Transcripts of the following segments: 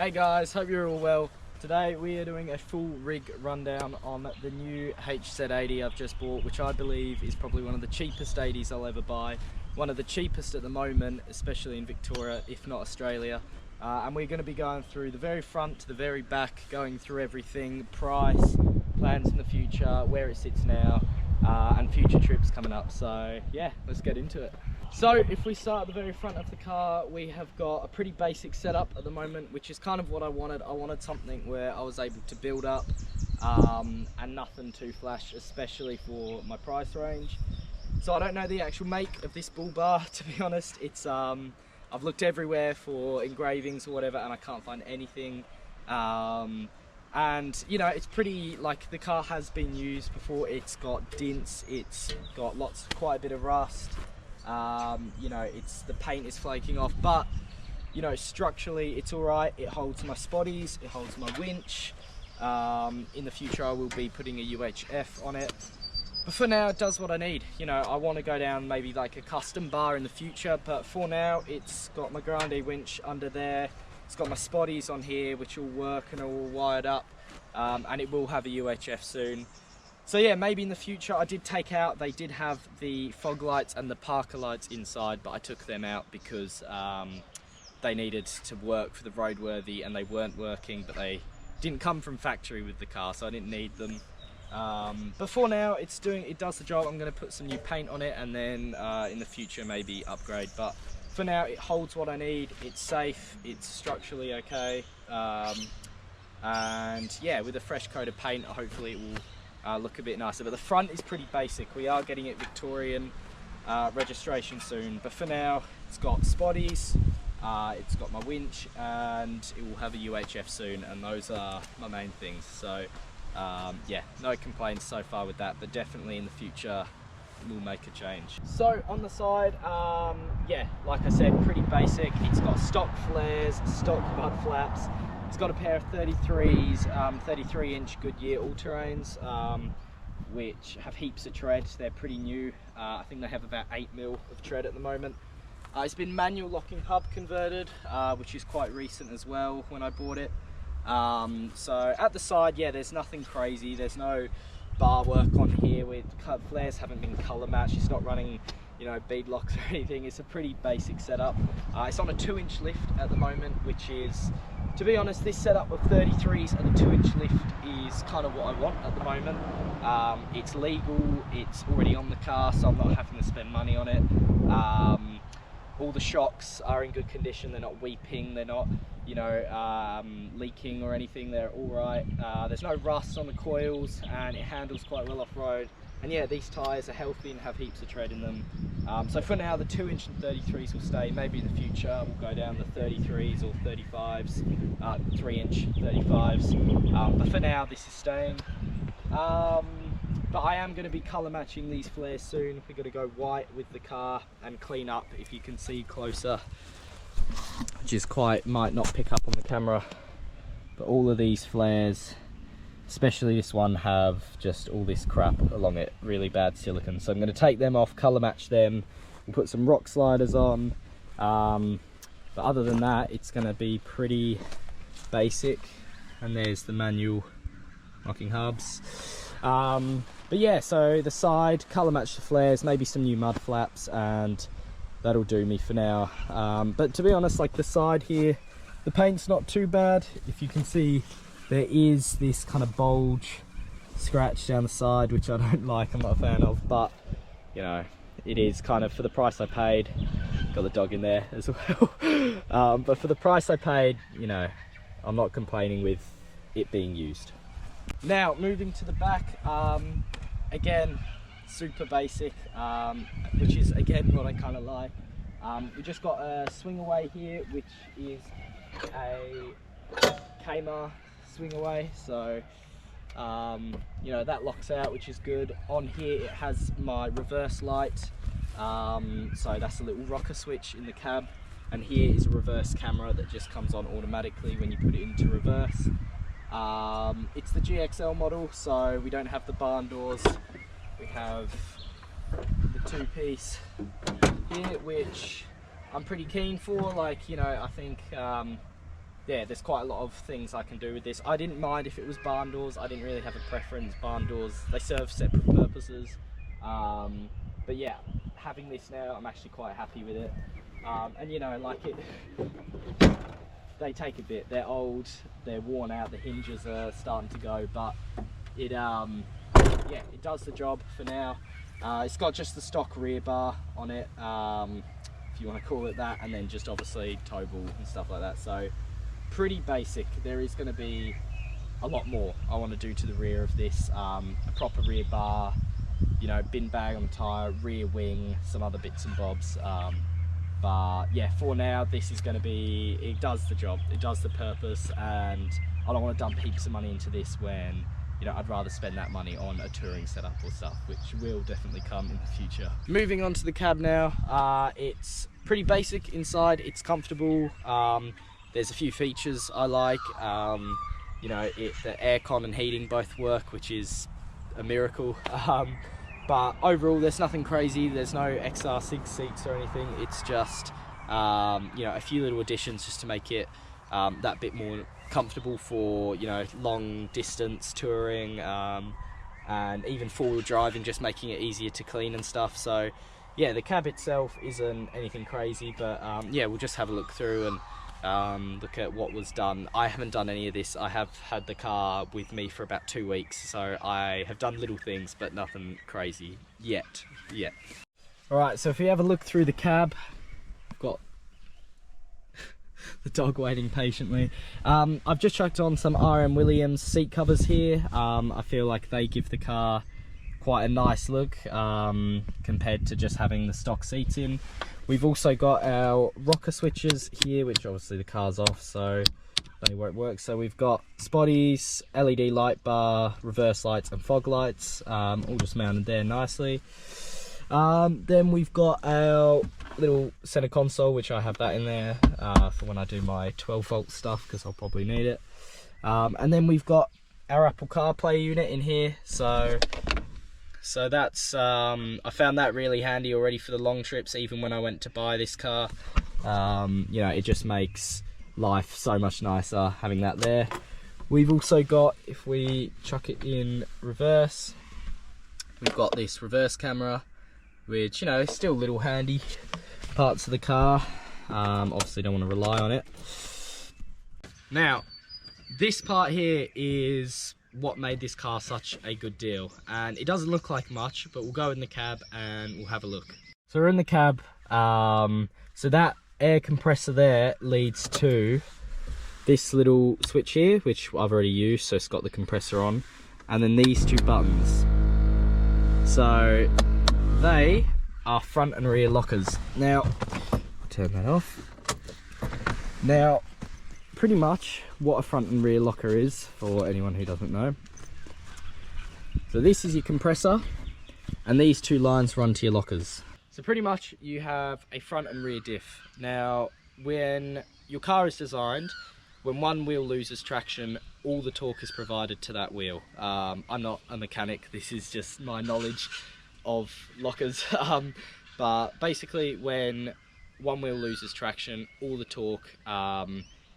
Hey guys, hope you're all well. Today we are doing a full rig rundown on the new HZ80 I've just bought, which I believe is probably one of the cheapest 80s I'll ever buy. One of the cheapest at the moment, especially in Victoria, if not Australia. And we're going to be going through the very front to the very back, going through everything, price, plans in the future, where it sits now, and future trips coming up. So yeah, let's get into it. So if we start at the very front of the car, we have got a pretty basic setup at the moment, which is kind of what I wanted. I wanted something where I was able to build up and nothing too flash, especially for my price range. So I don't know the actual make of this bull bar, to be honest. It's I've looked everywhere for engravings or whatever and I can't find anything. And you know, it's pretty, like, the car has been used before. It's got dents, it's got quite a bit of rust. You know, the paint is flaking off, but you know, structurally it's all right. It holds my spotties, it holds my winch. In the future I will be putting a UHF on it, but for now it does what I need. You know, I want to go down maybe like a custom bar in the future, but for now it's got my grande winch under there, it's got my spotties on here which will work and are all wired up, and it will have a UHF soon. So yeah, maybe in the future. I did take out, they did have the fog lights and the Parker lights inside, but I took them out because they needed to work for the roadworthy and they weren't working, but they didn't come from factory with the car, so I didn't need them. But for now, it does the job. I'm going to put some new paint on it and then in the future maybe upgrade, but for now it holds what I need. It's safe, it's structurally okay, and yeah, with a fresh coat of paint hopefully it will look a bit nicer. But the front is pretty basic. We are getting it Victorian registration soon, but for now it's got spotties, it's got my winch, and it will have a UHF soon, and those are my main things. So yeah, no complaints so far with that, but definitely in the future we'll make a change. So on the side, yeah, like I said, pretty basic. It's got stock flares, stock mud flaps. It's got a pair of 33s, 33-inch Goodyear all-terrains, which have heaps of tread. They're pretty new. I think they have about 8mm of tread at the moment. It's been manual locking hub converted, which is quite recent as well when I bought it. So at the side, yeah, there's nothing crazy. There's no bar work on here. Flares haven't been colour matched. It's not running, you know, bead locks or anything. It's a pretty basic setup. It's on a 2-inch lift at the moment, which is, to be honest, this setup of 33s and a 2-inch lift is kind of what I want at the moment. It's legal, it's already on the car, so I'm not having to spend money on it. All the shocks are in good condition. They're not weeping, they're not, you know, leaking or anything. They're all right. There's no rust on the coils, and it handles quite well off-road. And yeah, these tyres are healthy and have heaps of tread in them. So for now, the 2-inch and 33s will stay. Maybe in the future we'll go down the 33s or 35s, 3-inch 35s. But for now, this is staying. But I am going to be colour matching these flares soon. We're going to go white with the car and clean up, if you can see closer, which is might not pick up on the camera, but all of these flares, especially this one, have just all this crap along it, really bad silicone. So I'm going to take them off, colour match them, and put some rock sliders on. But other than that, it's going to be pretty basic. And there's the manual locking hubs. But yeah, so the side, colour match the flares, maybe some new mud flaps, and that'll do me for now. But to be honest, like the side here, the paint's not too bad. If you can see, there is this kind of bulge scratch down the side, which I don't like, I'm not a fan of, but you know, it is kind of, for the price I paid. Got the dog in there as well. But for the price I paid, you know, I'm not complaining with it being used. Now moving to the back, again, super basic, which is again what I kind of like. We just got a swing away here, which is a Kmart swing away, so you know, that locks out, which is good. On here it has my reverse light, so that's a little rocker switch in the cab, and here is a reverse camera that just comes on automatically when you put it into reverse. It's the GXL model, so we don't have the barn doors. We have the 2-piece here, which I'm pretty keen for. Like, you know, I think yeah, there's quite a lot of things I can do with this. I didn't mind if it was barn doors. I didn't really have a preference. Barn doors, they serve separate purposes. But yeah, having this now, I'm actually quite happy with it. And you know, like they take a bit. They're old, they're worn out, the hinges are starting to go, but it, yeah, it does the job for now. It's got just the stock rear bar on it, if you want to call it that, and then just obviously tow ball and stuff like that. So pretty basic. There is going to be a lot more I want to do to the rear of this. A proper rear bar, you know, bin bag on the tyre, rear wing, some other bits and bobs. But yeah, for now, this is going to be, it does the job, it does the purpose, and I don't want to dump heaps of money into this when, you know, I'd rather spend that money on a touring setup or stuff, which will definitely come in the future. Moving on to the cab now, it's pretty basic inside, it's comfortable. There's a few features I like. You know, the aircon and heating both work, which is a miracle. But overall, there's nothing crazy. There's no XR6 seats or anything. It's just, you know, a few little additions just to make it that bit more comfortable for, you know, long distance touring, and even four-wheel driving, just making it easier to clean and stuff. So yeah, the cab itself isn't anything crazy, but yeah, we'll just have a look through and look at what was done. I haven't done any of this. I have had the car with me for about 2 weeks, so I have done little things, but nothing crazy yet. Alright, so if we have a look through the cab, I've got the dog waiting patiently. I've just chucked on some RM Williams seat covers here. I feel like they give the car quite a nice look compared to just having the stock seats in. We've also got our rocker switches here, which obviously the car's off, so they won't work. So we've got spotties, LED light bar, reverse lights and fog lights, all just mounted there nicely. Then we've got our little center console, which I have that in there for when I do my 12-volt stuff, because I'll probably need it. And then we've got our Apple CarPlay unit in here, so that's, I found that really handy already for the long trips, even when I went to buy this car. You know, it just makes life so much nicer having that there. We've also got, if we chuck it in reverse, we've got this reverse camera, which, you know, is still little handy parts of the car. Obviously don't want to rely on it. Now, this part here is what made this car such a good deal, and it doesn't look like much, but we'll go in the cab and we'll have a look. So we're in the cab. So that air compressor there leads to this little switch here, which I've already used, so it's got the compressor on, and then these two buttons. So they are front and rear lockers. Now, turn that off. Now, pretty much what a front and rear locker is, for anyone who doesn't know. So this is your compressor, and these two lines run to your lockers. So pretty much you have a front and rear diff. Now, when your car is designed, when one wheel loses traction, all the torque is provided to that wheel. I'm not a mechanic, this is just my knowledge of lockers. But basically, when one wheel loses traction, all the torque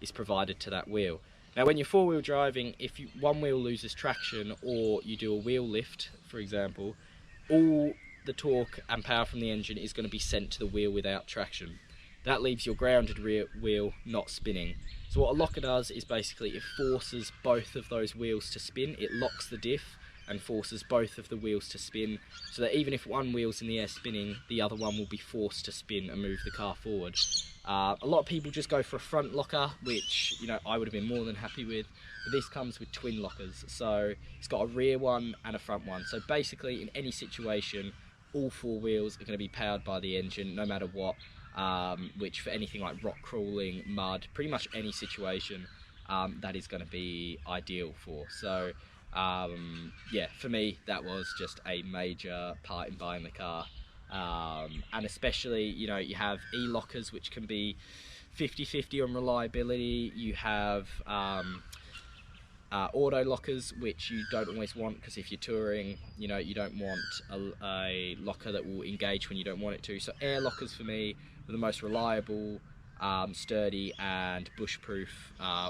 is provided to that wheel. Now when you're four-wheel driving, if one wheel loses traction or you do a wheel lift, for example, all the torque and power from the engine is going to be sent to the wheel without traction. That leaves your grounded rear wheel not spinning. So what a locker does is basically it forces both of those wheels to spin. It locks the diff and forces both of the wheels to spin, so that even if one wheel's in the air spinning, the other one will be forced to spin and move the car forward. A lot of people just go for a front locker, which, you know, I would have been more than happy with, but this comes with twin lockers. So it's got a rear one and a front one. So basically in any situation, all four wheels are going to be powered by the engine no matter what, which for anything like rock crawling, mud, pretty much any situation, that is going to be ideal for. So yeah, for me that was just a major part in buying the car. And especially, you know, you have e-lockers, which can be 50-50 on reliability. You have auto lockers, which you don't always want, because if you're touring, you know, you don't want a locker that will engage when you don't want it to. So air lockers for me were the most reliable, sturdy and bushproof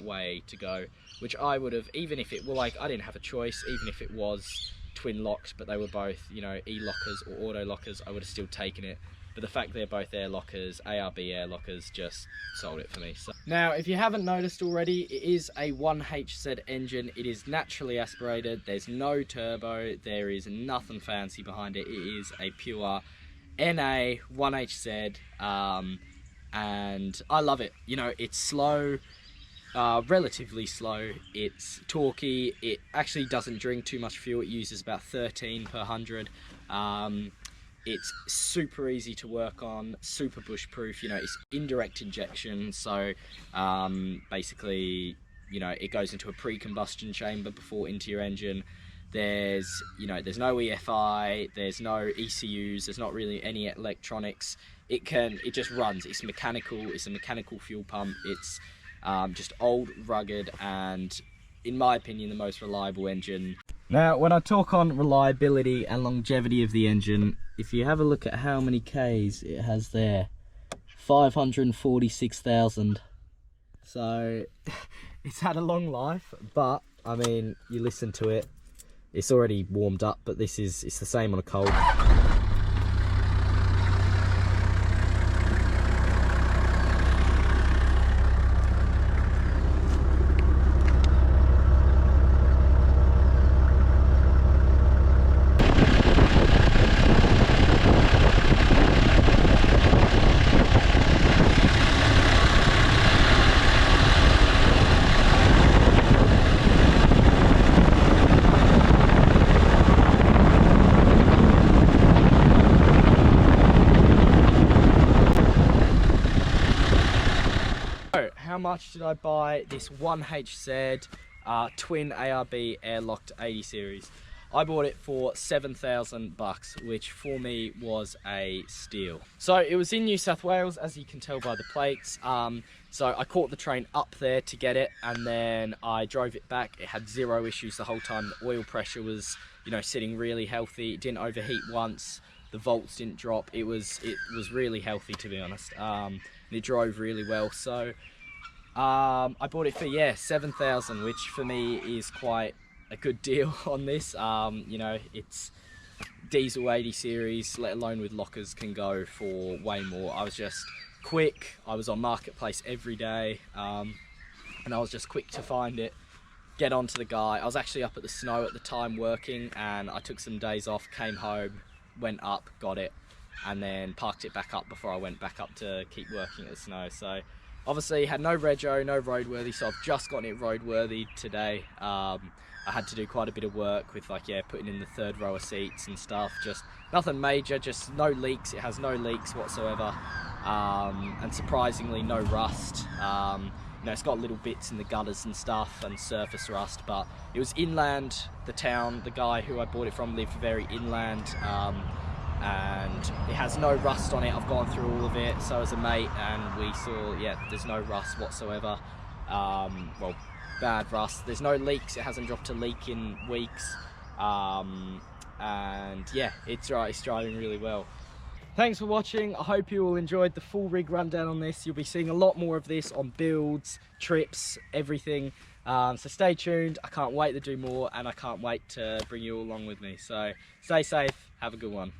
way to go, which I would have, even if it were like, I didn't have a choice, even if it was twin locks but they were both, you know, e-lockers or auto lockers, I would have still taken it. But the fact they're both air lockers, ARB air lockers, just sold it for me. So, now, if you haven't noticed already, it is a 1HZ engine. It is naturally aspirated. There's no turbo. There is nothing fancy behind it. It is a pure NA 1HZ, and I love it. You know, it's slow, relatively slow. It's torquey. It actually doesn't drink too much fuel. It uses about 13 per 100. It's super easy to work on, super bushproof. You know, it's indirect injection, so basically, you know, it goes into a pre-combustion chamber before into your engine. There's, you know, there's no EFI, there's no ECUs, there's not really any electronics. It just runs. It's mechanical. It's a mechanical fuel pump. It's just old, rugged, and in my opinion, the most reliable engine. Now, when I talk on reliability and longevity of the engine, if you have a look at how many Ks it has there, 546,000. So it's had a long life, but I mean, you listen to it, it's already warmed up, but it's the same on a cold. How much did I buy this 1HZ twin ARB airlocked 80 series? I bought it for 7,000 bucks, which for me was a steal. So it was in New South Wales, as you can tell by the plates. So I caught the train up there to get it, and then I drove it back. It had zero issues the whole time. The oil pressure was, you know, sitting really healthy. It didn't overheat once. The volts didn't drop. It was really healthy, to be honest. And it drove really well. So I bought it for, yeah, 7,000, which for me is quite a good deal on this. You know, it's diesel 80 series, let alone with lockers, can go for way more. I was just quick. I was on Marketplace every day, and I was just quick to find it, get onto the guy. I was actually up at the Snow at the time working, and I took some days off, came home, went up, got it, and then parked it back up before I went back up to keep working at the Snow. So obviously had no rego, no roadworthy, so I've just gotten it roadworthy today. I had to do quite a bit of work with, like, yeah, putting in the third row of seats and stuff. Just nothing major, just no leaks. It has no leaks whatsoever, and surprisingly no rust. You know, it's got little bits in the gutters and stuff and surface rust, but it was inland. The town, the guy who I bought it from lived very inland, and it has no rust on it. I've gone through all of it, so as a mate, and we saw, yeah, there's no rust whatsoever. Well, bad rust. There's no leaks. It hasn't dropped a leak in weeks, and yeah, it's driving really well. Thanks for watching. I hope you all enjoyed the full rig rundown on this. You'll be seeing a lot more of this on builds, trips, everything. So stay tuned. I can't wait to do more, and I can't wait to bring you all along with me. So stay safe. Have a good one.